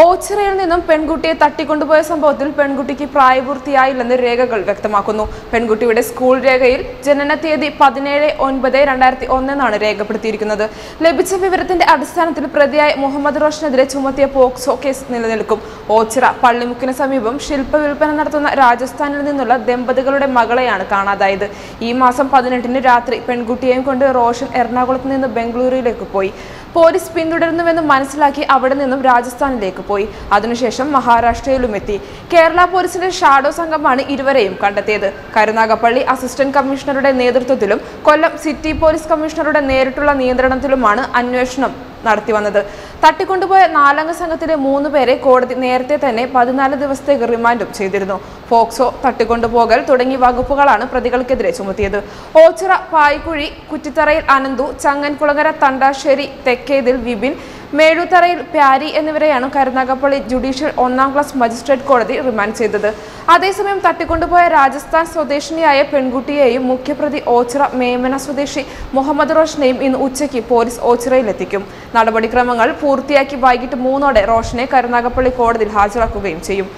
ഓച്ചിറയിൽ നിന്നും പെൺകുട്ടിയെ തട്ടിക്കൊണ്ടുപോയ സംഭവത്തിൽ പെൺകുട്ടിക്ക് പ്രായപൂർത്തിയായില്ലെന്ന് രേഖകൾ വ്യക്തമാക്കുന്നു. പെൺകുട്ടിയുടെ സ്കൂൾ രേഖയിൽ ജനന തീയതി 17/9/2001 എന്നാണ് രേഖപ്പെടുത്തിയിരിക്കുന്നത്. ലഭിച്ച വിവരത്തിന്റെ അടിസ്ഥാനത്തിൽ പ്രതിയായ മുഹമ്മദ് റോഷനെതിരെ ചുമത്തിയ പോക്സോ കേസ് നിലനിൽക്കും. ഓച്ചിറ പള്ളിമുക്കിന് സമീപം ശില്പ വിൽപ്പന നടത്തുന്ന രാജസ്ഥാനിൽ നിന്നുള്ള ദമ്പതികളുടെ മകളെയാണ് കാണാതായത്. ഈ മാസം 18-ന് രാത്രി പെൺകുട്ടിയെയും കൊണ്ട് റോഷൻ എറണാകുളത്ത് നിന്ന് ബംഗളൂരുവിലേക്ക് പോയി. പോലീസ് പിന്തുടരുന്നുവെന്ന് മനസ്സിലാക്കി അവിടെ നിന്നും രാജസ്ഥാനിലേക്ക് പോയി. അതിനുശേഷം മഹാരാഷ്ട്രയിലുമെത്തി. കേരള പോലീസിന്റെ ഷാഡോ സംഘമാണ് ഇരുവരെയും കണ്ടെത്തിയത്. കരുനാഗപ്പള്ളി അസിസ്റ്റന്റ് കമ്മീഷണറുടെ നേതൃത്വത്തിലും കൊല്ലം സിറ്റി പോലീസ് കമ്മീഷണറുടെ നേരിട്ടുള്ള നിയന്ത്രണത്തിലുമാണ് അന്വേഷണം നടത്തിവന്നത്. തട്ടിക്കൊണ്ടുപോയ 4-അംഗ സംഘത്തിലെ 3 പേരെ കോടതി നേരത്തെ തന്നെ 14 ദിവസത്തേക്ക് റിമാൻഡും ചെയ്തിരുന്നു. പോക്സോ, തട്ടിക്കൊണ്ടുപോകൽ തുടങ്ങിയ വകുപ്പുകളാണ് പ്രതികൾക്കെതിരെ ചുമത്തിയത്. ഓച്ചിറ പായ്ക്കുഴി, കുറ്റിത്തറയിൽ അനന്തു, ചങ്ങൻകുളങ്ങര തണ്ടാശ്ശേരി, തെക്കേതിൽ വിപിൻ, മേഴുത്തറയിൽ പ്യാരി എന്നിവരെയാണ് കരുനാഗപ്പള്ളി ജുഡീഷ്യൽ 1-ാം ക്ലാസ് മജിസ്ട്രേറ്റ് കോടതി റിമാൻഡ് ചെയ്തത്. അതേസമയം തട്ടിക്കൊണ്ടുപോയ രാജസ്ഥാൻ സ്വദേശിനിയായ പെൺകുട്ടിയെയും മുഖ്യപ്രതി ഓച്ചിറ മേമന സ്വദേശി മുഹമ്മദ് റോഷനെയും ഇന്ന് ഉച്ചയ്ക്ക് പോലീസ് ഓച്ചിറയിലെത്തിക്കും. നടപടിക്രമങ്ങൾ പൂർത്തിയാക്കി വൈകിട്ട് 3-ഓടെ റോഷനെ കരുനാഗപ്പള്ളി കോടതിയിൽ ഹാജരാക്കുകയും ചെയ്യും.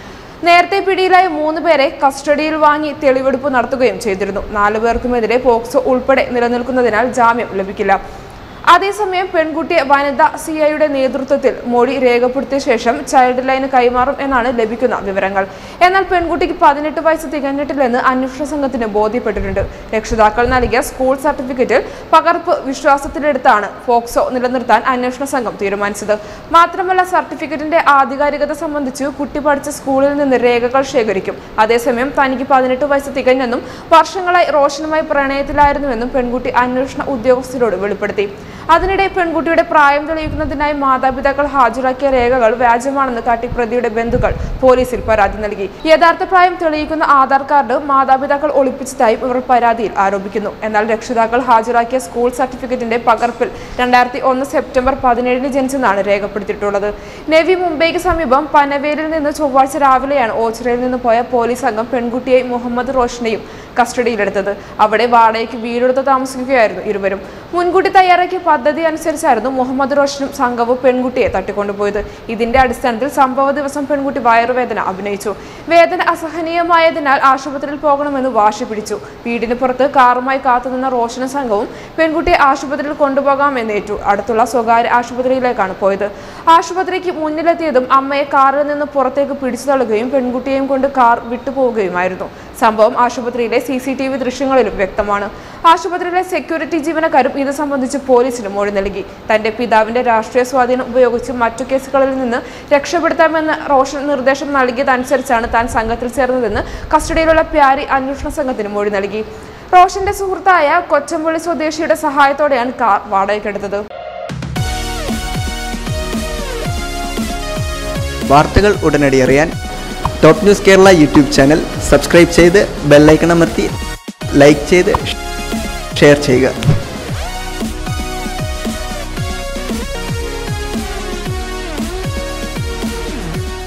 നേരത്തെ പിടിയിലായ 3 പേരെ കസ്റ്റഡിയിൽ വാങ്ങി തെളിവെടുപ്പ് നടത്തുകയും ചെയ്തിരുന്നു. 4 പേർക്കുമെതിരെ പോക്സോ ഉൾപ്പെടെ നിലനിൽക്കുന്നതിനാൽ ജാമ്യം ലഭിക്കില്ല. അതേസമയം പെൺകുട്ടിയെ വനിതാ സിഐയുടെ നേതൃത്വത്തിൽ മൊഴി രേഖപ്പെടുത്തിയ ശേഷം ചൈൽഡ് ലൈന് കൈമാറും എന്നാണ് ലഭിക്കുന്ന വിവരങ്ങൾ. എന്നാൽ പെൺകുട്ടിക്ക് 18 വയസ്സ് തികഞ്ഞിട്ടില്ലെന്ന് അന്വേഷണ സംഘത്തിന് ബോധ്യപ്പെട്ടിട്ടുണ്ട്. രക്ഷിതാക്കൾ നൽകിയ സ്കൂൾ സർട്ടിഫിക്കറ്റിൽ പകർപ്പ് വിശ്വാസത്തിലെടുത്താണ് പോക്സോ നിലനിർത്താൻ അന്വേഷണ സംഘം തീരുമാനിച്ചത്. മാത്രമല്ല, സർട്ടിഫിക്കറ്റിന്റെ ആധികാരികത സംബന്ധിച്ച് കുട്ടി പഠിച്ച സ്കൂളിൽ നിന്ന് രേഖകൾ ശേഖരിക്കും. അതേസമയം തനിക്ക് 18 വയസ്സ് തികഞ്ഞെന്നും വർഷങ്ങളായി റോഷനുമായി പ്രണയത്തിലായിരുന്നുവെന്നും പെൺകുട്ടി അന്വേഷണ ഉദ്യോഗസ്ഥരോട് വെളിപ്പെടുത്തി. അതിനിടെ പെൺകുട്ടിയുടെ പ്രായം തെളിയിക്കുന്നതിനായി മാതാപിതാക്കൾ ഹാജരാക്കിയ രേഖകൾ വ്യാജമാണെന്ന് കാട്ടി പ്രതിയുടെ ബന്ധുക്കൾ പോലീസിൽ പരാതി നൽകി. യഥാർത്ഥ പ്രായം തെളിയിക്കുന്ന ആധാർ കാർഡ് മാതാപിതാക്കൾ ഒളിപ്പിച്ചതായും ഇവർ പരാതിയിൽ ആരോപിക്കുന്നു. എന്നാൽ രക്ഷിതാക്കൾ ഹാജരാക്കിയ സ്കൂൾ സർട്ടിഫിക്കറ്റിന്റെ പകർപ്പിൽ 2001 സെപ്റ്റംബർ 17-ന് ജനിച്ചെന്നാണ് രേഖപ്പെടുത്തിയിട്ടുള്ളത്. നവി മുംബൈക്ക് സമീപം പനവേലിൽ നിന്ന് ചൊവ്വാഴ്ച രാവിലെയാണ് ഓച്ചിറയിൽ നിന്ന് പോയ പോലീസ് സംഘം പെൺകുട്ടിയെയും മുഹമ്മദ് റോഷനെയും കസ്റ്റഡിയിലെടുത്തത്. അവിടെ വാടകയ്ക്ക് വീടെടുത്ത് താമസിക്കുകയായിരുന്നു ഇരുവരും. മുൻകൂട്ടി തയ്യാറാക്കിയ പദ്ധതി അനുസരിച്ചായിരുന്നു മുഹമ്മദ് റോഷനും സംഘവും പെൺകുട്ടിയെ തട്ടിക്കൊണ്ടുപോയത്. ഇതിന്റെ അടിസ്ഥാനത്തിൽ സംഭവ ദിവസം പെൺകുട്ടി വയറുവേദന അഭിനയിച്ചു. വേദന അസഹനീയമായതിനാൽ ആശുപത്രിയിൽ പോകണമെന്ന് വാശി പിടിച്ചു. വീടിന് പുറത്ത് കാറുമായി കാത്തുനിന്ന റോഷനും സംഘവും പെൺകുട്ടിയെ ആശുപത്രിയിൽ കൊണ്ടുപോകാമെന്നേറ്റു. അടുത്തുള്ള സ്വകാര്യ ആശുപത്രിയിലേക്കാണ് പോയത്. ആശുപത്രിക്ക് മുന്നിലെത്തിയതും അമ്മയെ കാറിൽ നിന്ന് പുറത്തേക്ക് പിടിച്ചു തള്ളുകയും പെൺകുട്ടിയെയും കൊണ്ട് കാർ വിട്ടുപോവുകയുമായിരുന്നു. സംഭവം ആശുപത്രിയിലെ CCTV ദൃശ്യങ്ങളിലും വ്യക്തമാണ്. ആശുപത്രിയിലെ സെക്യൂരിറ്റി ജീവനക്കാരും ഇത് സംബന്ധിച്ച് പോലീസിന് മൊഴി നൽകി. തന്റെ പിതാവിന്റെ രാഷ്ട്രീയ സ്വാധീനം ഉപയോഗിച്ച് മറ്റു കേസുകളിൽ നിന്ന് രക്ഷപ്പെടുത്താമെന്ന് റോഷൻ നിർദ്ദേശം നൽകിയതനുസരിച്ചാണ് താൻ സംഘത്തിൽ ചേർന്നതെന്ന് കസ്റ്റഡിയിലുള്ള പ്യാരി അന്വേഷണ സംഘത്തിന് മൊഴി നൽകി. റോഷന്റെ സുഹൃത്തായ കൊച്ചമ്പള്ളി സ്വദേശിയുടെ സഹായത്തോടെയാണ് കാർ വാടകയ്ക്കെടുത്തത്. വാർത്തകൾ ഉടനടി അറിയാൻ top news Kerala YouTube channel subscribe ചെയ്ത് ബെല്ലൈക്കൺ അമർത്തി ലൈക്ക് ചെയ്ത് ഷെയർ ചെയ്യുക.